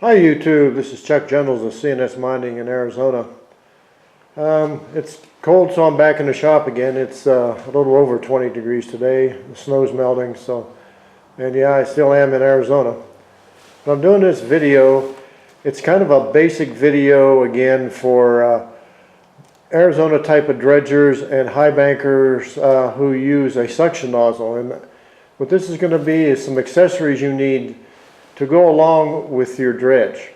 Hi YouTube, this is Chuck Jendals of CNS Mining in Arizona. It's cold, so I'm back in the shop again. It's a little over 20 degrees today. The snow's melting, and yeah, I still am in Arizona. But I'm doing this video. It's kind of a basic video again for Arizona type of dredgers and high bankers who use a suction nozzle. And what this is going to be is some accessories you need to go along with your dredge.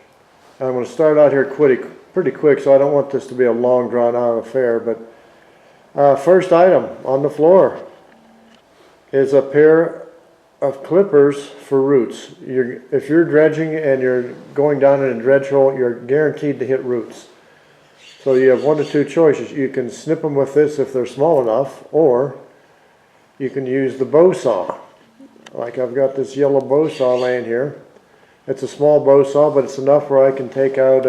I'm going to start out here pretty quick, so I don't want this to be a long drawn out affair, but first item on the floor is a pair of clippers for roots. If you're dredging and you're going down in a dredge hole, you're guaranteed to hit roots. So you have one of two choices. You can snip them with this if they're small enough, or you can use the bow saw. Like I've got this yellow bow saw laying here. It's a small bow saw, but it's enough where I can take out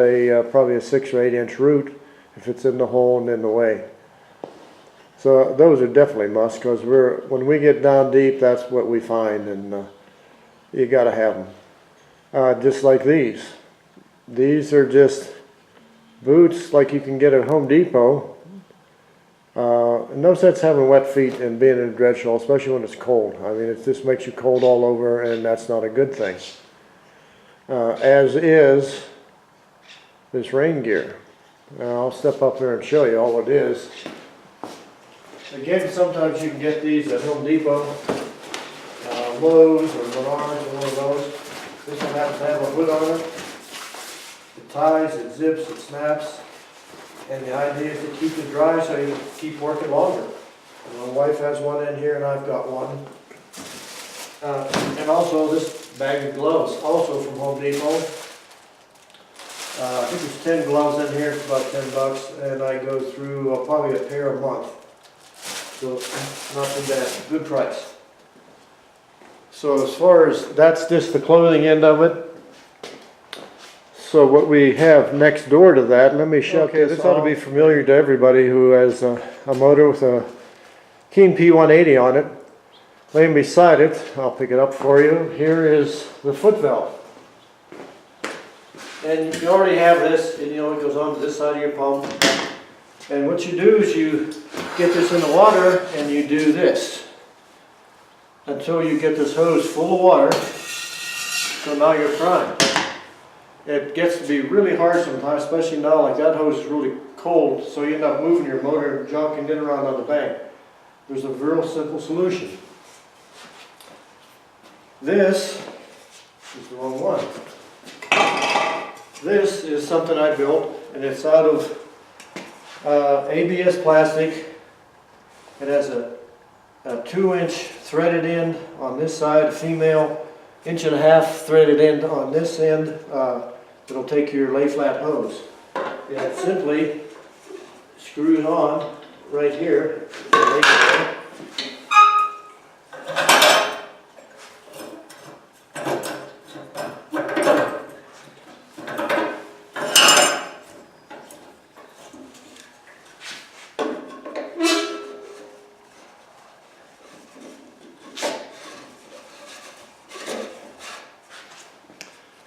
probably a 6 or 8 inch root if it's in the hole and in the way. So those are definitely must, because when we get down deep, that's what we find, and you got to have them. Just like these. These are just boots like you can get at Home Depot. No sense having wet feet and being in a dredge hole, especially when it's cold. I mean, it just makes you cold all over, and that's not a good thing. As is this rain gear. Now I'll step up there and show you all it is. Again, sometimes you can get these at Home Depot, Lowe's or Menards or one of those. This one happens to have a hood on it. It ties, it zips, it snaps, and the idea is to keep it dry so you keep working longer. And my wife has one in here and I've got one. And also this bag of gloves, also from Home Depot. I think there's 10 gloves in here, it's about $10, and I go through probably a pair a month. So not too bad, good price. So as far as, that's just the clothing end of it. So what we have next door to that, let me show you. This ought to be familiar to everybody who has a motor with a Keen P180 on it. Laying beside it, I'll pick it up for you, here is the foot valve. And you already have this, and it goes onto this side of your pump. And what you do is you get this in the water and you do this until you get this hose full of water. So now you're primed. It gets to be really hard sometimes, especially now, like that hose is really cold, so you end up moving your motor and jonking it around on the bank. There's a real simple solution. This is the wrong one. This is something I built, and it's out of ABS plastic. It has a 2-inch threaded end on this side, a female, 1.5 inch threaded end on this end. It'll take your lay flat hose. It simply screws on right here.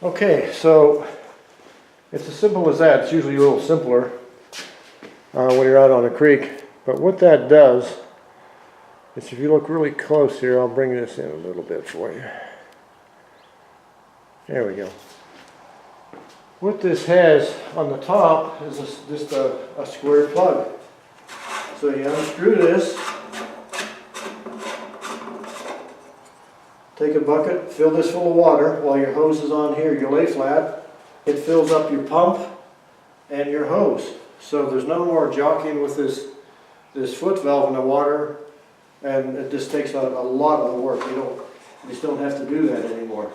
Okay, so it's as simple as that. It's usually a little simpler when you're out on a creek. But what that does is, if you look really close here, I'll bring this in a little bit for you. There we go. What this has on the top is just a square plug. So you unscrew this. Take a bucket, fill this full of water while your hose is on here, your lay flat. It fills up your pump and your hose. So there's no more jockeying with this foot valve in the water, and it just takes a lot of the work. You just don't have to do that anymore.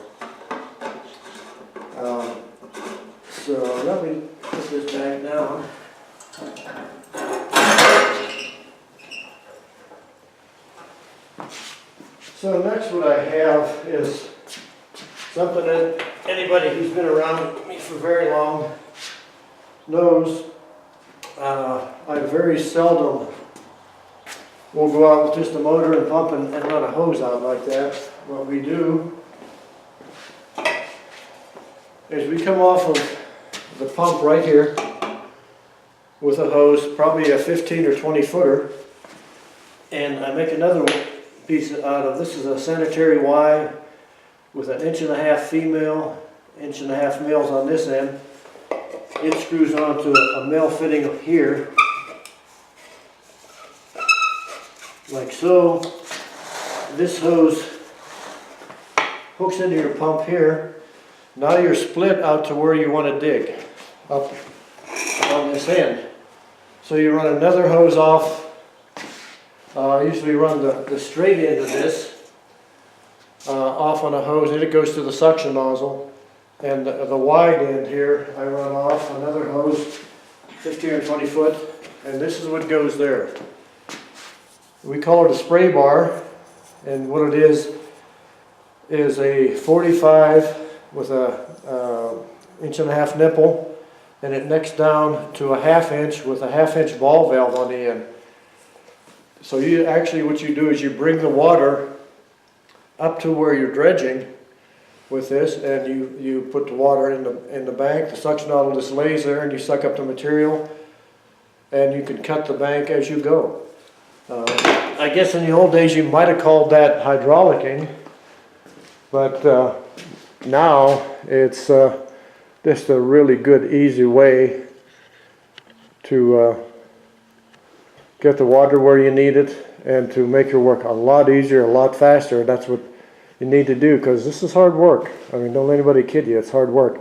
So let me put this back down. So next what I have is something that anybody who's been around me for very long knows. I very seldom will go out with just a motor and pump and run a hose out like that. What we do is we come off of the pump right here with a hose, probably a 15 or 20 footer, and I make another piece out of, this is a sanitary Y with an 1.5" female, 1.5" males on this end. It screws onto a male fitting here, like so. This hose hooks into your pump here. Now you're split out to where you want to dig, up on this end. So you run another hose off. I usually run the straight end of this off on a hose, and it goes to the suction nozzle. And the wide end here, I run off another hose, 15 or 20 foot, and this is what goes there. We call it a spray bar, and what it is a 45 with a 1.5" nipple, and it necks down to a 1/2 inch with a 1/2 inch ball valve on the end. So you actually, what you do is you bring the water up to where you're dredging with this, and you put the water in the bank. The suction nozzle just lays there, and you suck up the material, and you can cut the bank as you go. I guess in the old days you might have called that hydraulicking, but now it's just a really good, easy way to get the water where you need it and to make your work a lot easier, a lot faster. That's what you need to do, because this is hard work. I mean, don't let anybody kid you, it's hard work.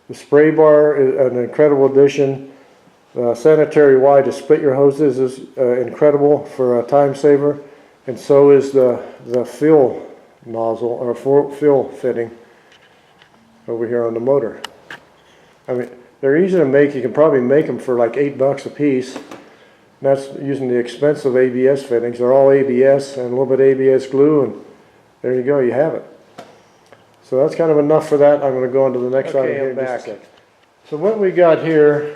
The spray bar is an incredible addition. Sanitary Y to split your hoses is incredible for a time saver, and so is the fill nozzle or fill fitting over here on the motor. I mean, they're easy to make. You can probably make them for like $8 a piece. That's using the expensive ABS fittings. They're all ABS and a little bit ABS glue, and there you go, you have it. So that's kind of enough for that. I'm going to go on to the next item here in just a second. So what we got here,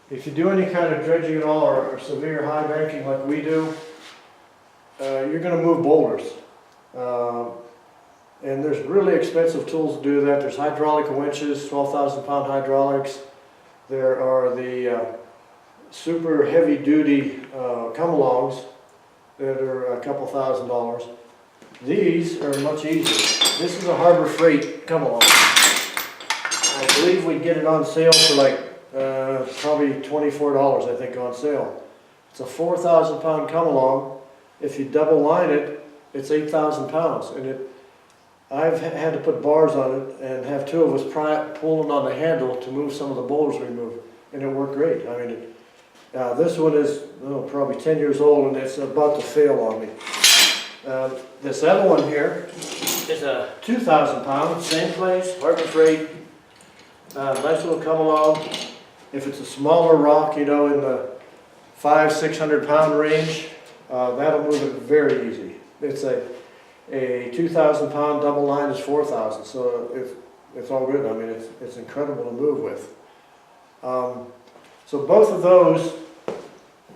if you do any kind of dredging at all or severe high banking like we do, you're going to move boulders. And there's really expensive tools to do that. There's hydraulic winches, 12,000 pound hydraulics. There are the super heavy duty come-alongs that are a couple $1,000s. These are much easier. This is a Harbor Freight come-along. I believe we get it on sale for like probably $24, I think, on sale. It's a 4,000 pound come-along. If you double line it, it's 8,000 pounds. And I've had to put bars on it and have two of us pulling on the handle to move some of the boulders we move, and it worked great. I mean, this one is probably 10 years old, and it's about to fail on me. This other one here is a 2,000 pound, same place, Harbor Freight, nice little come along. If it's a smaller rock, in the 500-600 pound range, that'll move it very easy. It's a 2,000 pound double line is 4,000, so it's all good. I mean, it's incredible to move with. So both of those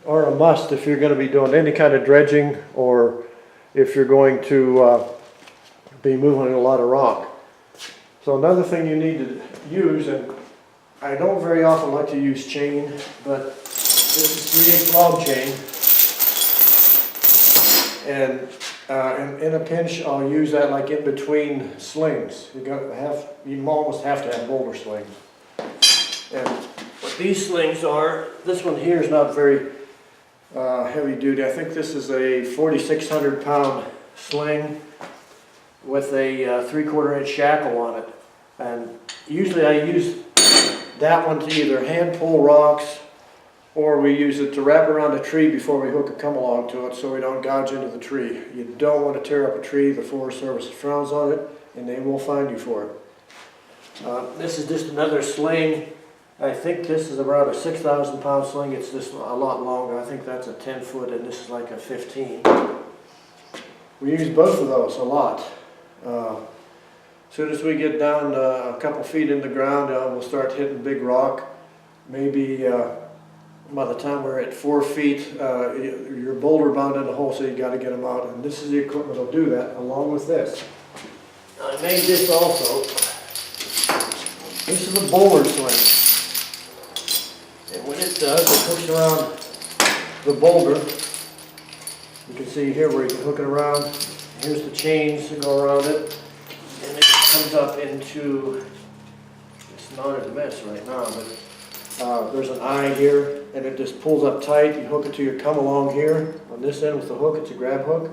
are a must if you're going to be doing any kind of dredging, or if you're going to be moving a lot of rock. So another thing you need to use, and I don't very often like to use chain, but this is 3/8 log chain, and in a pinch I'll use that like in between slings. You almost have to have boulder slings. And what these slings are, this one here is not very heavy duty. I think this is a 4,600 pound sling with a 3/4 inch shackle on it. And usually I use that one to either hand pull rocks, or we use it to wrap around a tree before we hook a come along to it so we don't gouge into the tree. You don't want to tear up a tree. The Forest Service frowns on it, and they will fine you for it. This is just another sling. I think this is around a 6,000 pound sling. It's just a lot longer. I think that's a 10 foot, and this is like a 15. We use both of those a lot. As soon as we get down a couple feet in the ground, we'll start hitting big rock. Maybe by the time we're at 4 feet, you're boulder bound in the hole, so you got to get them out. And this is the equipment that'll do that, along with this. I made this also. This is a bowler sling. And what it does, it hooks around the boulder. You can see here where you can hook it around. Here's the chains that go around it. And it comes up into, it's not a mess right now, but there's an eye here, and it just pulls up tight. You hook it to your come along here. On this end with the hook, it's a grab hook.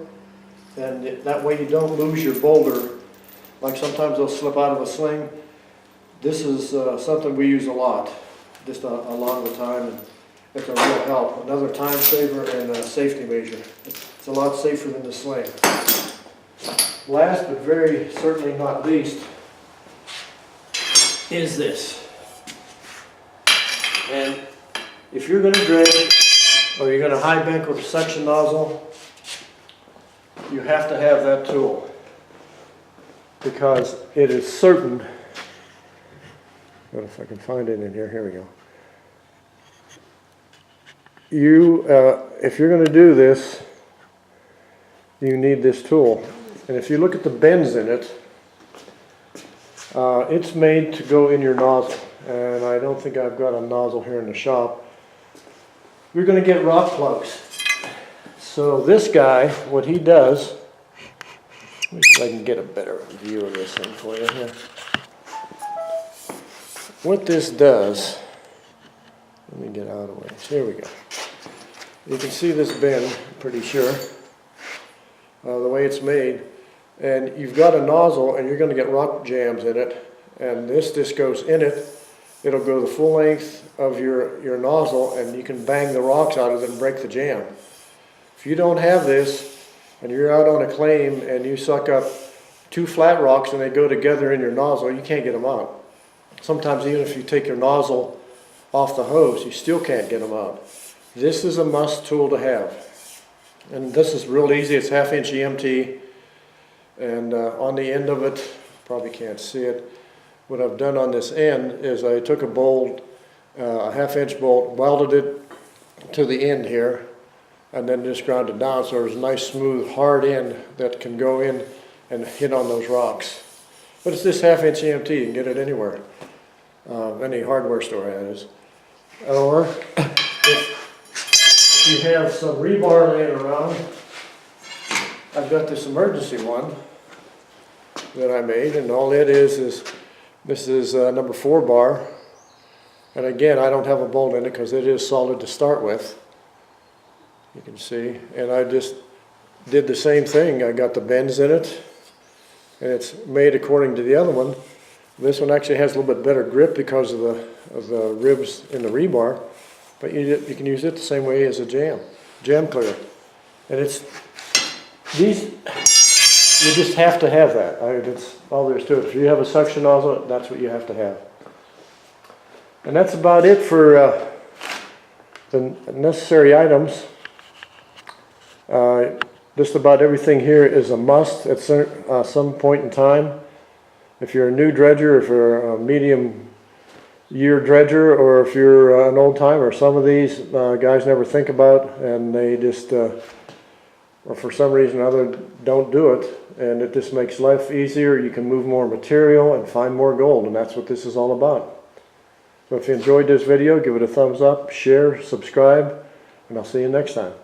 And that way you don't lose your boulder. Like sometimes they'll slip out of a sling. This is something we use a lot, just a lot of the time. And it's a real help. Another time saver and a safety measure. It's a lot safer than the sling. Last but very certainly not least is this. And if you're going to dredge or you're going to high bank with a suction nozzle, you have to have that tool, because it is certain. What if I can find it in here? Here we go. If you're going to do this, you need this tool. And if you look at the bends in it, it's made to go in your nozzle. And I don't think I've got a nozzle here in the shop. You're going to get rock plugs. So this guy, what he does, let me see if I can get a better view of this thing for you here. What this does, let me get out of the way. Here we go. You can see this bend, I'm pretty sure, the way it's made. And you've got a nozzle, and you're going to get rock jams in it. And this just goes in it. It'll go the full length of your nozzle, and you can bang the rocks out of it and break the jam. If you don't have this, and you're out on a claim, and you suck up 2 flat rocks and they go together in your nozzle, you can't get them out. Sometimes even if you take your nozzle off the hose, you still can't get them out. This is a must tool to have. And this is real easy. It's 1/2 inch EMT. And on the end of it, probably can't see it, what I've done on this end is I took a bolt, a 1/2 inch bolt, welded it to the end here, and then just ground it down so there's a nice smooth hard end that can go in and hit on those rocks. But it's this 1/2 inch EMT, you can get it anywhere. Any hardware store, that is. Or if you have some rebar laying around, I've got this emergency one that I made, and all it is this is number 4 bar. And again, I don't have a bolt in it because it is solid to start with. You can see, and I just did the same thing. I got the bends in it, and it's made according to the other one. This one actually has a little bit better grip because of the ribs in the rebar, but you can use it the same way as a jam clearer. And it's these, you just have to have that. That's all there is to it. If you have a suction nozzle, that's what you have to have. And that's about it for the necessary items. Just about everything here is a must at some point in time. If you're a new dredger, if you're a medium year dredger, or if you're an old timer, some of these guys never think about, and they just, or for some reason or other, don't do it. And it just makes life easier. You can move more material and find more gold, and that's what this is all about. So if you enjoyed this video, give it a thumbs up, share, subscribe, and I'll see you next time.